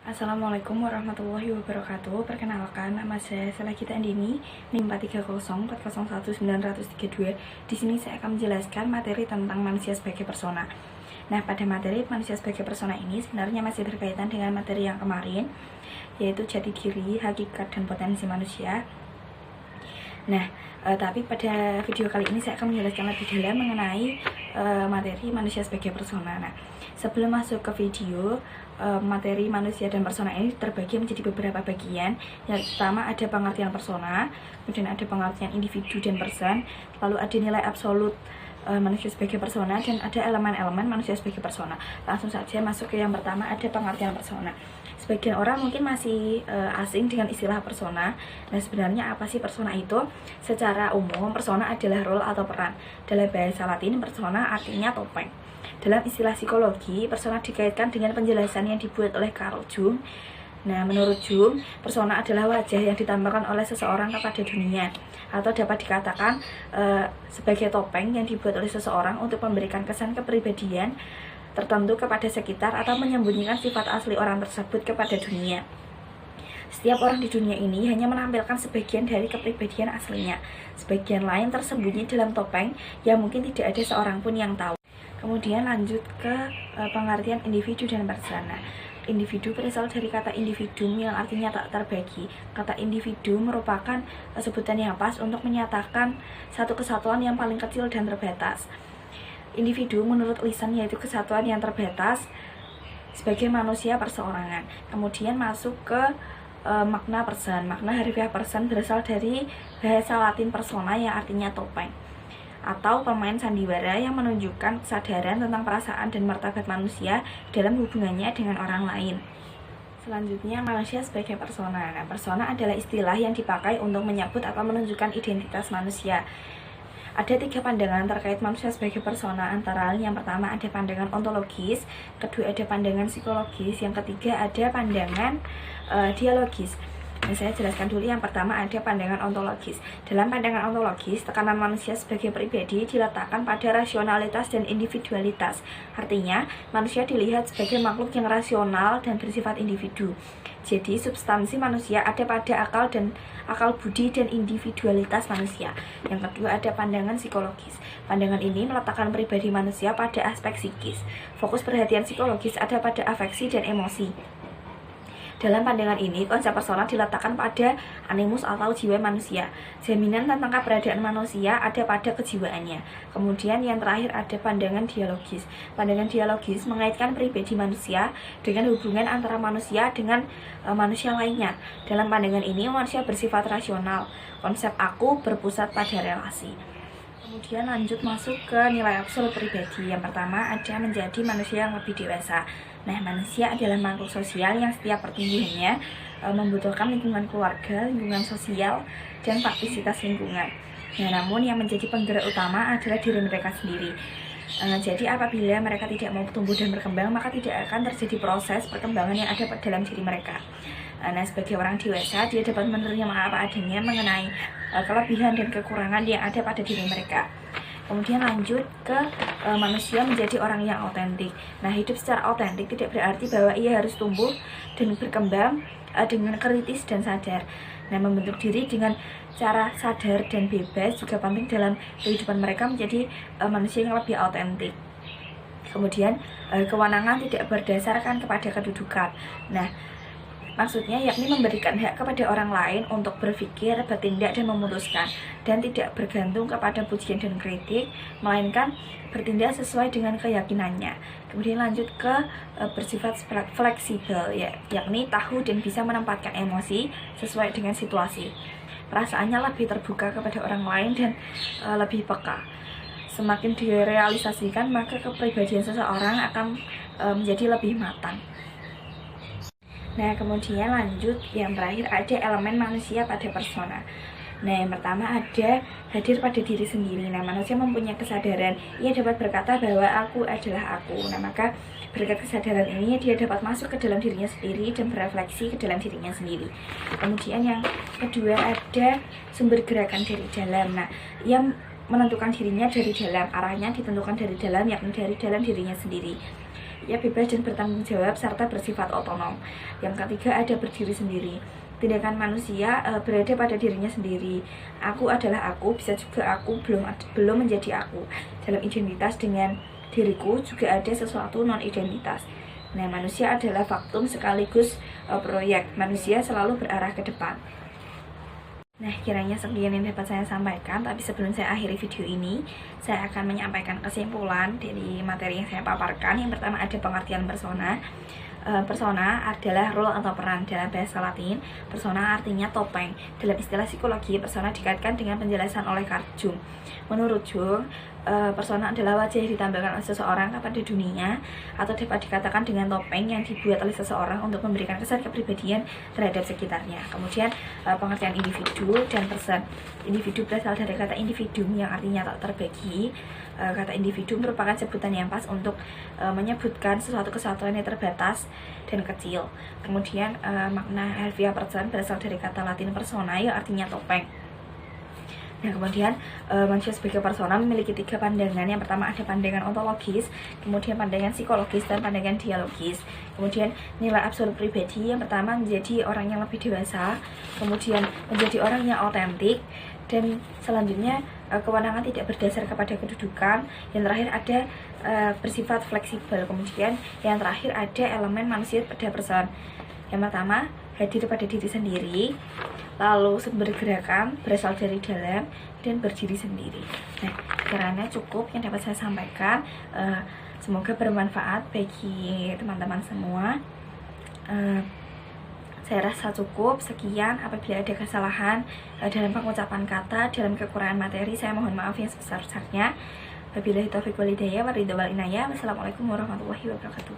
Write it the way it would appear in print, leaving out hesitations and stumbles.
Assalamualaikum warahmatullahi wabarakatuh. Perkenalkan, nama saya Selagita Andini, NIM 430401932. Di sini saya akan menjelaskan materi tentang manusia sebagai persona. Nah, pada materi manusia sebagai persona ini sebenarnya masih berkaitan dengan materi yang kemarin, yaitu jati diri, hakikat, dan potensi manusia. Nah, tapi pada video kali ini saya akan menjelaskan lebih dalam mengenai materi manusia sebagai persona. Nah, sebelum masuk ke video, materi manusia dan persona ini terbagi menjadi beberapa bagian. Yang pertama ada pengertian persona, kemudian ada pengertian individu dan person, lalu ada nilai absolut manusia sebagai persona, dan ada elemen-elemen manusia sebagai persona. Langsung saja masuk ke yang pertama, ada pengertian persona. Sebagian orang mungkin masih asing dengan istilah persona. Nah, sebenarnya apa sih persona itu? Secara umum, persona adalah role atau peran. Dalam bahasa Latin, persona artinya topeng. Dalam istilah psikologi, persona dikaitkan dengan penjelasan yang dibuat oleh Carl Jung. Nah, menurut Jung, persona adalah wajah yang ditampilkan oleh seseorang kepada dunia, atau dapat dikatakan sebagai topeng yang dibuat oleh seseorang untuk memberikan kesan kepribadian tertentu kepada sekitar atau menyembunyikan sifat asli orang tersebut kepada dunia. Setiap orang di dunia ini hanya menampilkan sebagian dari kepribadian aslinya. Sebagian lain tersembunyi dalam topeng yang mungkin tidak ada seorang pun yang tahu. Kemudian lanjut ke pengertian individu dan persona. Individu berasal dari kata individuum yang artinya tak terbagi. Kata individu merupakan sebutan yang pas untuk menyatakan satu kesatuan yang paling kecil dan terbatas. Individu menurut lisan yaitu kesatuan yang terbatas sebagai manusia perseorangan. Kemudian masuk ke makna person. Makna harfiah person berasal dari bahasa Latin persona yang artinya topeng, atau pemain sandiwara yang menunjukkan kesadaran tentang perasaan dan martabat manusia dalam hubungannya dengan orang lain. Selanjutnya, manusia sebagai persona. Nah, persona adalah istilah yang dipakai untuk menyebut atau menunjukkan identitas manusia. Ada 3 pandangan terkait manusia sebagai persona, antara lain yang pertama ada pandangan ontologis, kedua ada pandangan psikologis, yang ketiga ada pandangan dialogis. Nah, saya jelaskan dulu yang pertama ada pandangan ontologis. Dalam pandangan ontologis, tekanan manusia sebagai pribadi diletakkan pada rasionalitas dan individualitas. Artinya, manusia dilihat sebagai makhluk yang rasional dan bersifat individu. Jadi, substansi manusia ada pada akal budi dan individualitas manusia. Yang kedua ada pandangan psikologis. Pandangan ini meletakkan pribadi manusia pada aspek psikis. Fokus perhatian psikologis ada pada afeksi dan emosi. Dalam pandangan ini, konsep persona diletakkan pada animus atau jiwa manusia. Jaminan tentang keberadaan manusia ada pada kejiwaannya. Kemudian yang terakhir ada pandangan dialogis. Pandangan dialogis mengaitkan pribadi manusia dengan hubungan antara manusia dengan manusia lainnya. Dalam pandangan ini, manusia bersifat rasional. Konsep aku berpusat pada relasi. Kemudian lanjut masuk ke nilai absolut pribadi. Yang pertama ada menjadi manusia yang lebih dewasa. Nah, manusia adalah makhluk sosial yang setiap pertumbuhannya membutuhkan lingkungan keluarga, lingkungan sosial, dan partisitas lingkungan. Nah, namun yang menjadi penggerak utama adalah diri mereka sendiri. Jadi apabila mereka tidak mau tumbuh dan berkembang, maka tidak akan terjadi proses perkembangan yang ada dalam diri mereka. Nah, sebagai orang dewasa, dia dapat menerima apa adanya mengenai kelebihan dan kekurangan yang ada pada diri mereka. Kemudian lanjut ke manusia menjadi orang yang otentik. Nah, hidup secara otentik tidak berarti bahwa ia harus tumbuh dan berkembang dengan kritis dan sadar. Nah, membentuk diri dengan cara sadar dan bebas juga penting dalam kehidupan mereka menjadi manusia yang lebih otentik. Kemudian kewenangan tidak berdasarkan kepada kedudukan. Nah, maksudnya yakni memberikan hak kepada orang lain untuk berpikir, bertindak, dan memutuskan, dan tidak bergantung kepada pujian dan kritik, melainkan bertindak sesuai dengan keyakinannya. Kemudian lanjut ke bersifat fleksibel, yakni tahu dan bisa menempatkan emosi sesuai dengan situasi. Perasaannya lebih terbuka kepada orang lain dan lebih peka. Semakin direalisasikan, maka kepribadian seseorang akan menjadi lebih matang. Nah, kemudian lanjut yang terakhir ada elemen manusia pada persona. Nah, yang pertama ada hadir pada diri sendiri. Nah, manusia mempunyai kesadaran. Ia dapat berkata bahwa aku adalah aku. Nah, maka berkat kesadaran ini dia dapat masuk ke dalam dirinya sendiri dan berefleksi ke dalam dirinya sendiri. Kemudian yang kedua ada sumber gerakan dari dalam. Nah, ia menentukan dirinya dari dalam, arahnya ditentukan dari dalam, yakni dari dalam dirinya sendiri. ia bebas dan bertanggung jawab serta bersifat otonom. Yang ketiga ada berdiri sendiri. Tindakan manusia berada pada dirinya sendiri. Aku adalah aku, bisa juga aku belum menjadi aku. Dalam identitas dengan diriku juga ada sesuatu non-identitas. Nah, manusia adalah faktum sekaligus proyek. Manusia selalu berarah ke depan. Nah, kiranya sekian yang dapat saya sampaikan. Tapi sebelum saya akhiri video ini, saya akan menyampaikan kesimpulan dari materi yang saya paparkan. Yang pertama ada pengertian persona. Persona adalah role atau peran. Dalam bahasa Latin, persona artinya topeng. Dalam istilah psikologi, persona dikaitkan dengan penjelasan oleh Carl Jung. Menurut Jung, persona adalah wajah yang ditampilkan oleh seseorang kepada dunia, atau dapat dikatakan dengan topeng yang dibuat oleh seseorang untuk memberikan kesan kepribadian terhadap sekitarnya. Kemudian pengertian individu dan person. Individu berasal dari kata individuum yang artinya tak terbagi. Kata individu merupakan sebutan yang pas untuk menyebutkan sesuatu kesatuan yang terbatas dan kecil. Kemudian makna harfiah person berasal dari kata Latin persona yang artinya topeng. Nah, kemudian manusia sebagai persona memiliki 3 pandangan. Yang pertama ada pandangan ontologis, kemudian pandangan psikologis, dan pandangan dialogis. Kemudian nilai absolut pribadi, yang pertama menjadi orang yang lebih dewasa, kemudian menjadi orang yang otentik, dan selanjutnya kewenangan tidak berdasar kepada kedudukan. Yang terakhir ada bersifat fleksibel. Kemudian yang terakhir ada elemen manusia pada person. Yang pertama hadir pada diri sendiri, lalu sumber gerakan berasal dari dalam, dan berdiri sendiri. Nah, kiranya cukup yang dapat saya sampaikan. Semoga bermanfaat bagi teman-teman semua. Saya rasa cukup sekian. Apabila ada kesalahan dalam pengucapan kata, dalam kekurangan materi, saya mohon maaf yang sebesar-besarnya. Wabillahi taufiq wal hidayah, waridho wal inayah. Wassalamualaikum warahmatullahi wabarakatuh.